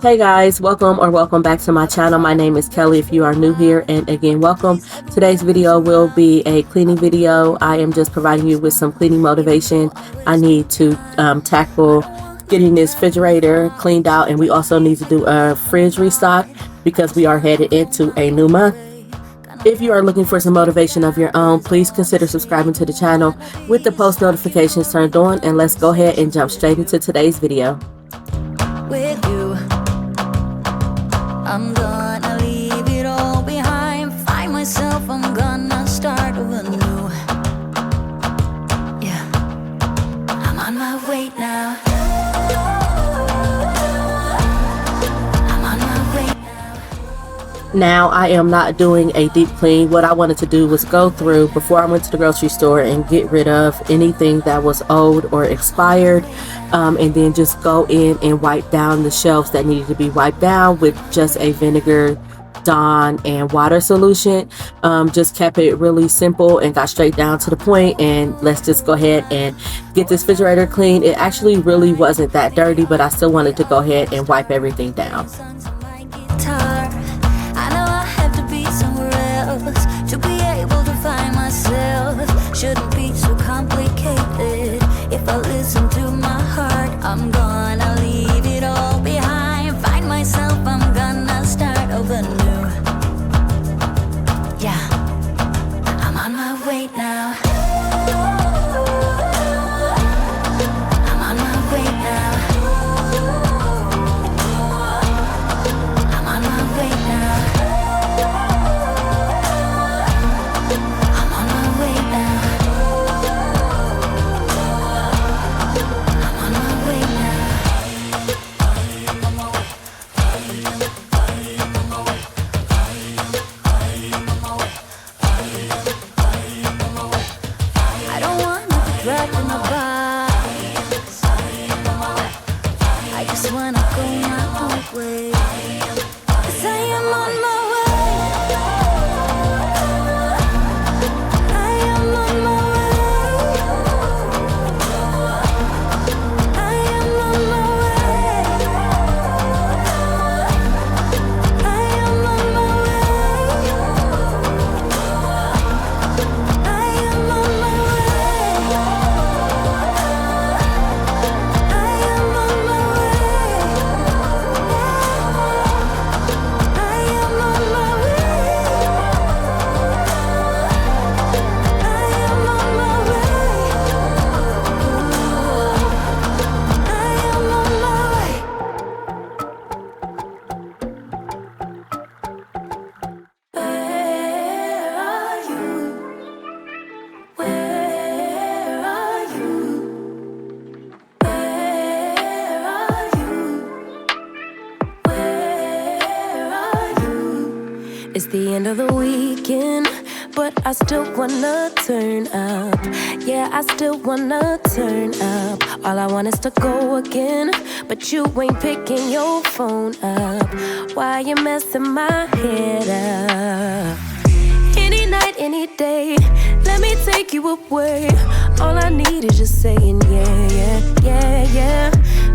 Hey guys, welcome back to my channel. My name is Kelly if you are new here, and again welcome. Today's video will be a cleaning video. I am just providing you with some cleaning motivation. I need to tackle getting this refrigerator cleaned out, and we also need to do a fridge restock because we are headed into a new month. If you are looking for some motivation of your own, please consider subscribing to the channel with the post notifications turned on, and let's go ahead and jump straight into today's video. With you, I'm gonna leave it all behind. Find myself, I'm gonna start over new. Yeah, I'm on my way now. Now, I am not doing a deep clean. What I wanted to do was go through before I went to the grocery store and get rid of anything that was old or expired, and then just go in and wipe down the shelves that needed to be wiped down with just a vinegar, Dawn, and water solution. Just kept it really simple and got straight down to the point, and let's just go ahead and get this refrigerator clean. It actually really wasn't that dirty, but I still wanted to go ahead and wipe everything down. To be able to find myself shouldn't be so complicated. If I listen to my heart, I'm gonna leave it all behind. Find myself, I'm gonna start over new. Yeah, I'm on my way now. I'm on my way now. I'm on my way now. It's the end of the weekend, but I still wanna turn up. Yeah, I still wanna turn up. All I want is to go again, but you ain't picking your phone up. Why you messing my head up? Any night, any day, let me take you away. All I need is just saying yeah, yeah, yeah, yeah.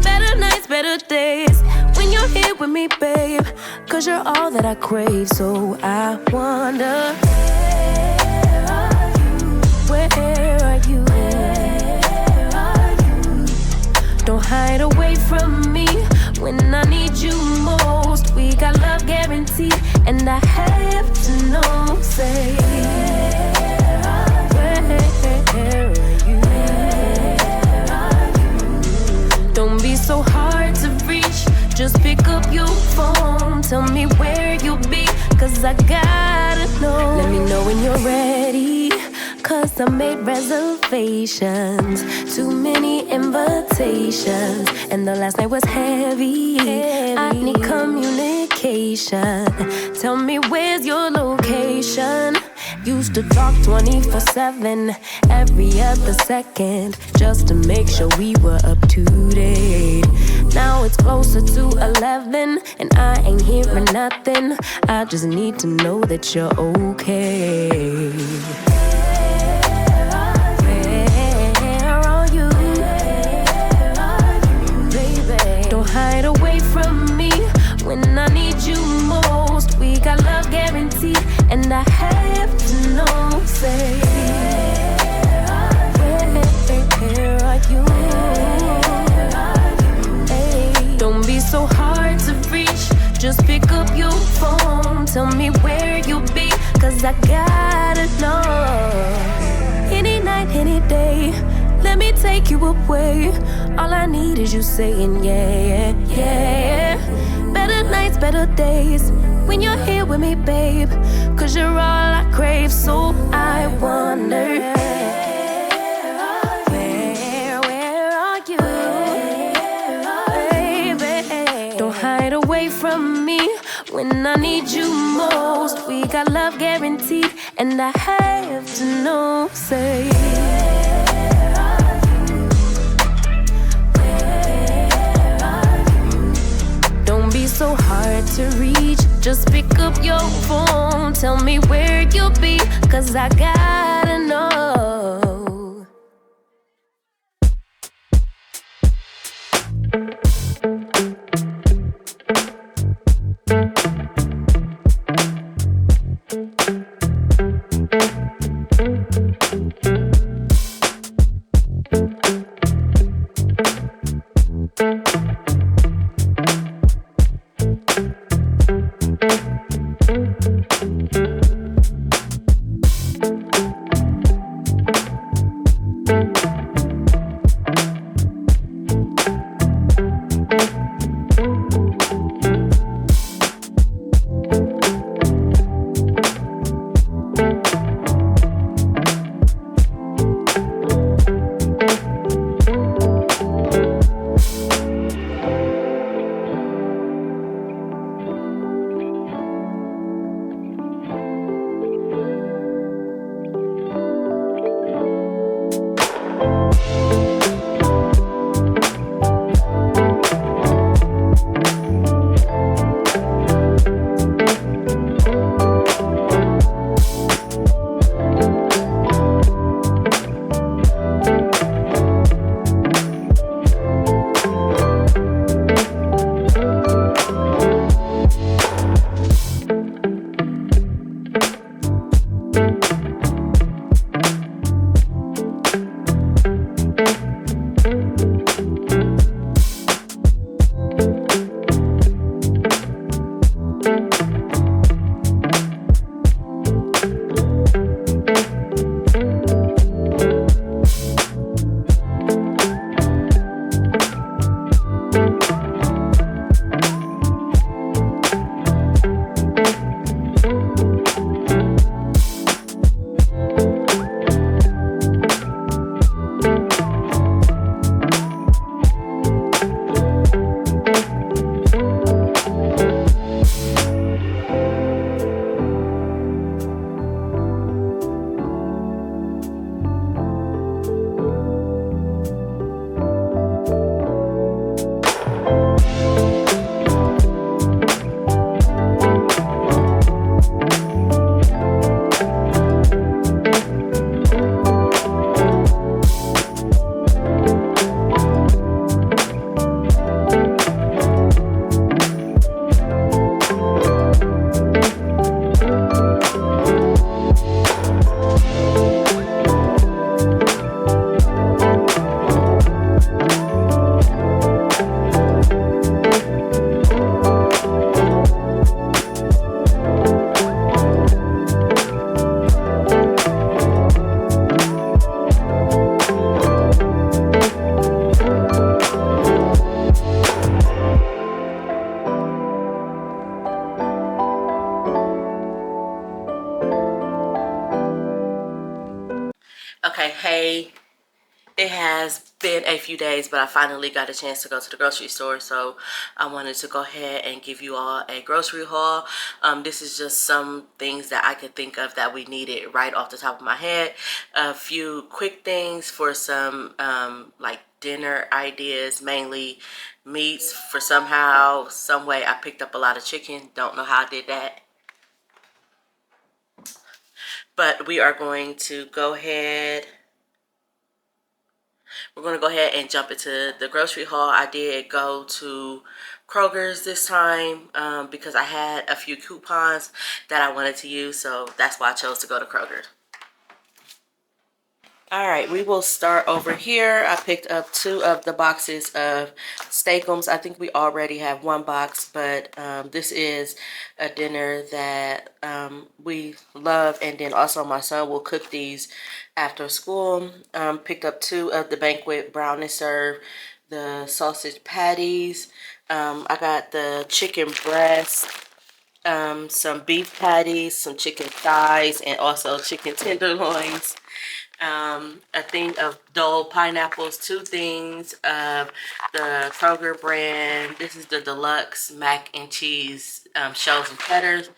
Better nights, better days, when you're here with me, babe. Cause you're all that I crave, so I wonder, where are you? Where are you? Don't hide away from me when I need you most. We got love guaranteed, and I have to know, say, where are you? Don't be so hard to reach, just pick up your phone. Tell me where you'll be, cause I gotta know. Let me know when you're ready, cause I made reservations. Too many invitations, and the last night was heavy. I need communication. Tell me where's your location. Used to talk 24/7, every other second, just to make sure we were up to date. Now it's closer to 11, and I ain't hearing nothing. I just need to know that you're okay. Where are you? Baby, don't hide away from me tell me where you be, cause I gotta know. Any night, any day, let me take you away. All I need is you saying yeah, yeah, yeah. Better nights, better days, when you're here with me, babe, cause you're all I crave. So I wonder, where are you, baby? Don't hide away from me when I need you most. We got love guaranteed, and I have to know, say, don't be so hard to reach, just pick up your phone, tell me where you'll be, cause I gotta know. Okay, hey, it has been a few days, but I finally got a chance to go to the grocery store, so I wanted to go ahead and give you all a grocery haul. This is just some things that I could think of that we needed right off the top of my head. A few quick things for some like dinner ideas, mainly meats. For somehow, some way, I picked up a lot of chicken. Don't know how I did that. But we are going to go ahead. We're going to go ahead and jump into the grocery haul. I did go to Kroger's this time because I had a few coupons that I wanted to use. So that's why I chose to go to Kroger. All right, we will start over here. I picked up 2 of the boxes of steakums. I think we already have 1 box, but this is a dinner that we love, and then also my son will cook these after school. Picked up 2 of the banquet brown and serve, the sausage patties. I got the chicken breast, some beef patties, some chicken thighs, and also chicken tenderloins, a thing of Dole pineapples, 2 things of the Kroger brand. This is the deluxe mac and cheese, shells and cheddars.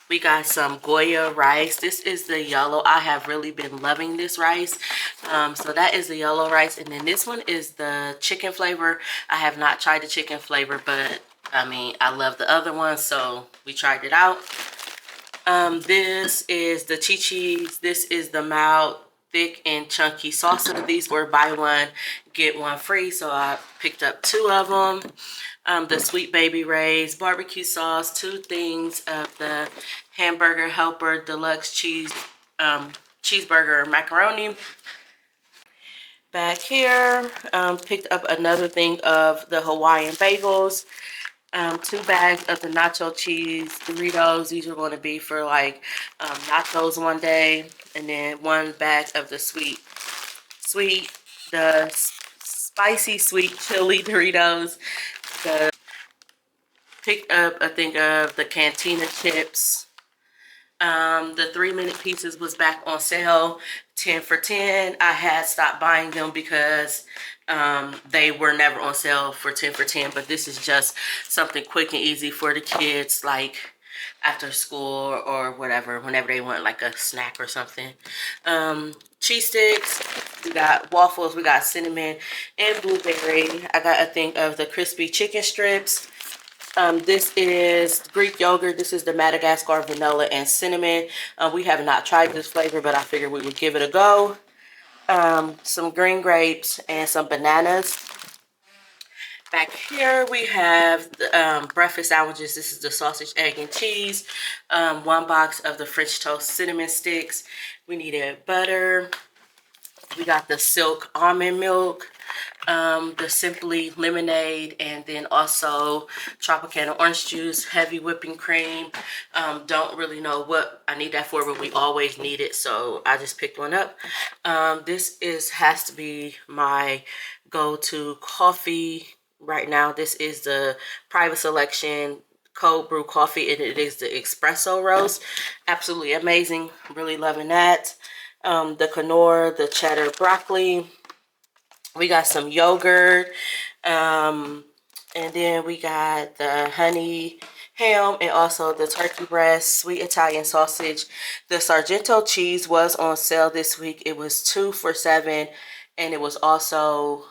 We got some Goya rice. This is the yellow. I have really been loving this rice. So that is the yellow rice. And then this one is the chicken flavor. I have not tried the chicken flavor, but I mean, I love the other one, so we tried it out. This is the chi-cheese. This is the mild, thick, and chunky salsa. These were buy one, get one free, so I picked up 2 of them. The Sweet Baby Ray's barbecue sauce, 2 things of the Hamburger Helper deluxe cheeseburger macaroni. Back here, picked up another thing of the Hawaiian bagels. 2 bags of the nacho cheese Doritos. These are going to be for like nachos one day, and then 1 bag of the the spicy sweet chili Doritos. Picked up a thing of the Cantina chips. The 3-minute pizzas was back on sale, 10 for 10. I had stopped buying them because they were never on sale for 10 for 10, but this is just something quick and easy for the kids, like after school or whatever, whenever they want like a snack or something. Cheese sticks, we got waffles, we got cinnamon and blueberry. I got a thing of the crispy chicken strips. This is Greek yogurt. This is the Madagascar vanilla and cinnamon. We have not tried this flavor, but I figured we would give it a go. Some green grapes and some bananas. Back here we have the breakfast sandwiches. This is the sausage, egg, and cheese. 1 box of the French toast cinnamon sticks. We needed butter. We got the silk almond milk, the Simply lemonade, and then also Tropicana orange juice, heavy whipping cream. Don't really know what I need that for, but we always need it, so I just picked one up. This has to be my go-to coffee right now. This is the Private Selection cold brew coffee, and it is the espresso roast. Absolutely amazing. Really loving that. The quinoa, the cheddar broccoli. We got some yogurt. And then we got the honey ham and also the turkey breast, sweet Italian sausage. The Sargento cheese was on sale this week. It was 2 for $7, and it was also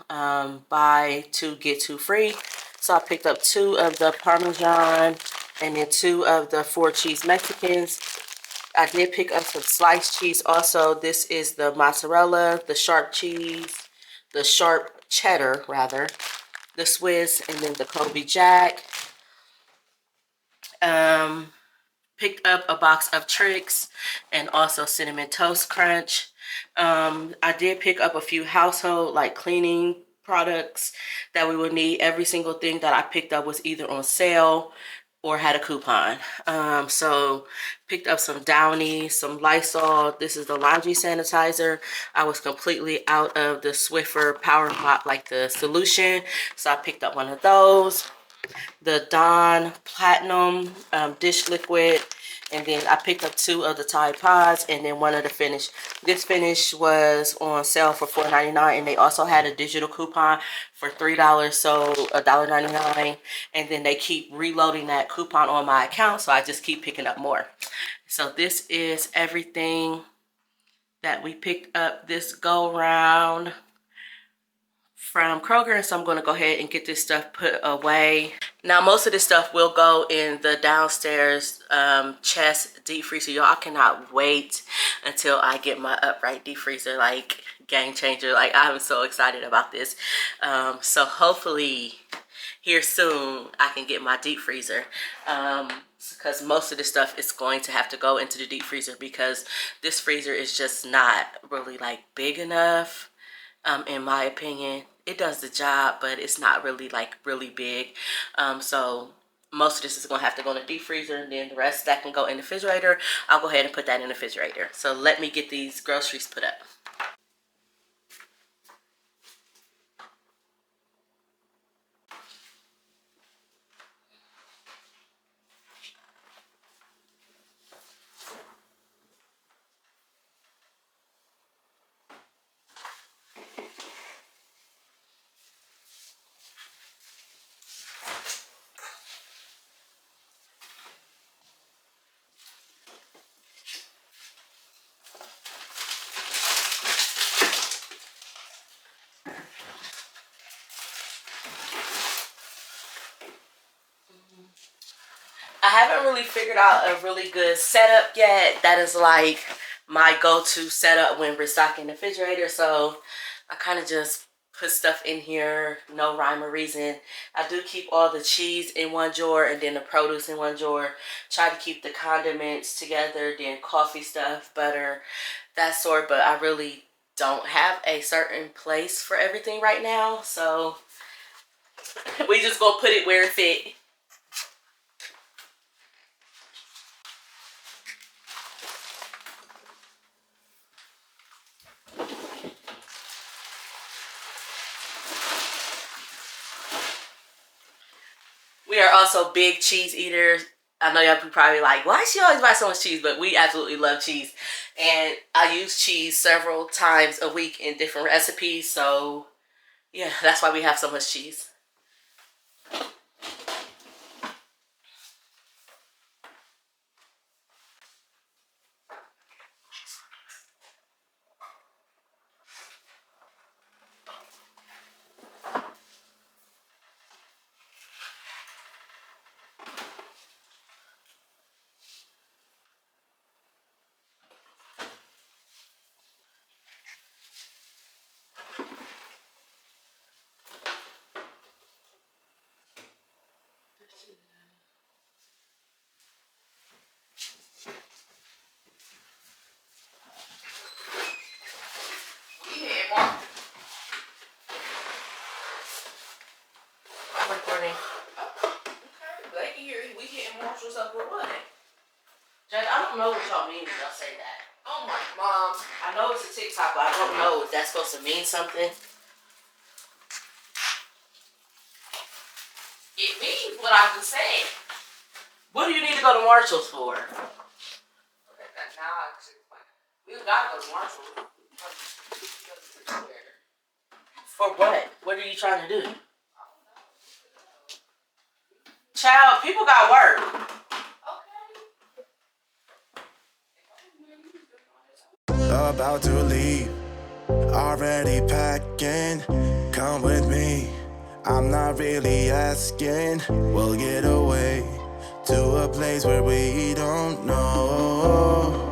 buy 2 get 2 free. So I picked up 2 of the Parmesan and then 2 of the 4 cheese Mexicans. I did pick up some sliced cheese also. This is the mozzarella, the sharp cheese, the sharp cheddar rather, the Swiss, and then the Kobe Jack. Picked up a box of Trix and also Cinnamon Toast Crunch. I did pick up a few household like cleaning products that we would need. Every single thing that I picked up was either on sale or had a coupon. So picked up some Downy, some Lysol. This is the laundry sanitizer. I was completely out of the Swiffer Power Mop, like the solution, so I picked up one of those. The Dawn Platinum dish liquid, and then I picked up 2 of the Tide Pods, and then 1 of the Finish. This Finish was on sale for $4.99, and they also had a digital coupon for $3, so $1.99. And then they keep reloading that coupon on my account, so I just keep picking up more. So this is everything that we picked up this go round from Kroger, so I'm going to go ahead and get this stuff put away. Now, most of this stuff will go in the downstairs chest deep freezer. Y'all, I cannot wait until I get my upright deep freezer, like game changer. Like, I'm so excited about this. So hopefully here soon I can get my deep freezer, because most of this stuff is going to have to go into the deep freezer because this freezer is just not really like big enough. In my opinion, it does the job, but it's not really like really big. So most of this is gonna have to go in the deep freezer, and then the rest that can go in the refrigerator, I'll go ahead and put that in the refrigerator. So let me get these groceries put up. I haven't really figured out a really good setup yet. That is like my go-to setup when restocking the refrigerator. So I kind of just put stuff in here, no rhyme or reason. I do keep all the cheese in one drawer and then the produce in one drawer. Try to keep the condiments together, then coffee stuff, butter, that sort. But I really don't have a certain place for everything right now. So we just gonna put it where it fit. We are also big cheese eaters. I know y'all probably like, why she always buy so much cheese? But we absolutely love cheese. And I use cheese several times a week in different recipes. So yeah, that's why we have so much cheese. I'm recording. They can hear we getting Marshalls up or what? Judge, I don't know what y'all mean when y'all say that. Oh my mom. I know it's a TikTok, but I don't know if that's supposed to mean something. It means what I just said. What do you need to go to Marshalls for? Okay, now I can explain. We gotta go to Marshalls. For what? What are you trying to do? Child, people got work. About to leave, already packing. Come with me, I'm not really asking. We'll get away to a place where we don't know.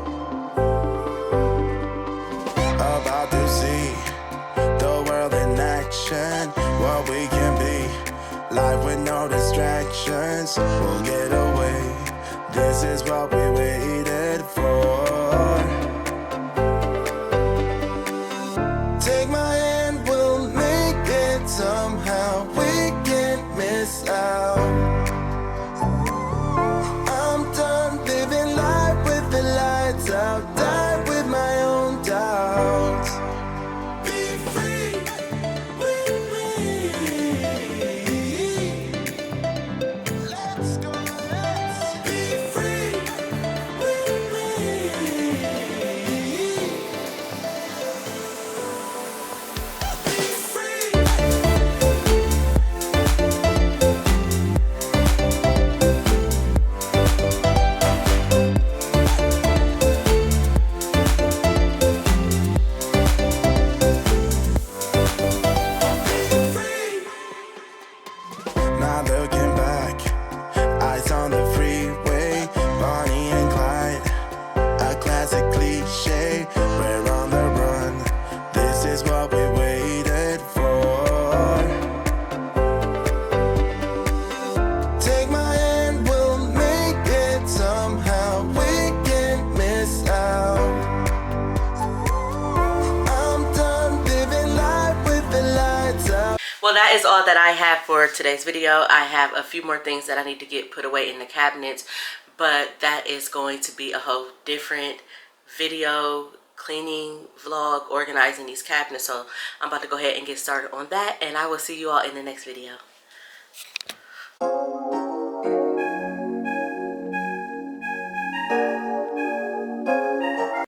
About to see the world in action, what we can be. Life with no distractions, we'll get away. This is what we waited for. Take my hand, we'll make it somehow. We can't miss out. I'm done living life with the lights out. Die with my own doubts. Be free with me. Let's go, let's be free with Well, that is all that I have for today's video. I have a few more things that I need to get put away in the cabinets, but that is going to be a whole different video, cleaning vlog, organizing these cabinets. So I'm about to go ahead and get started on that, and I will see you all in the next video.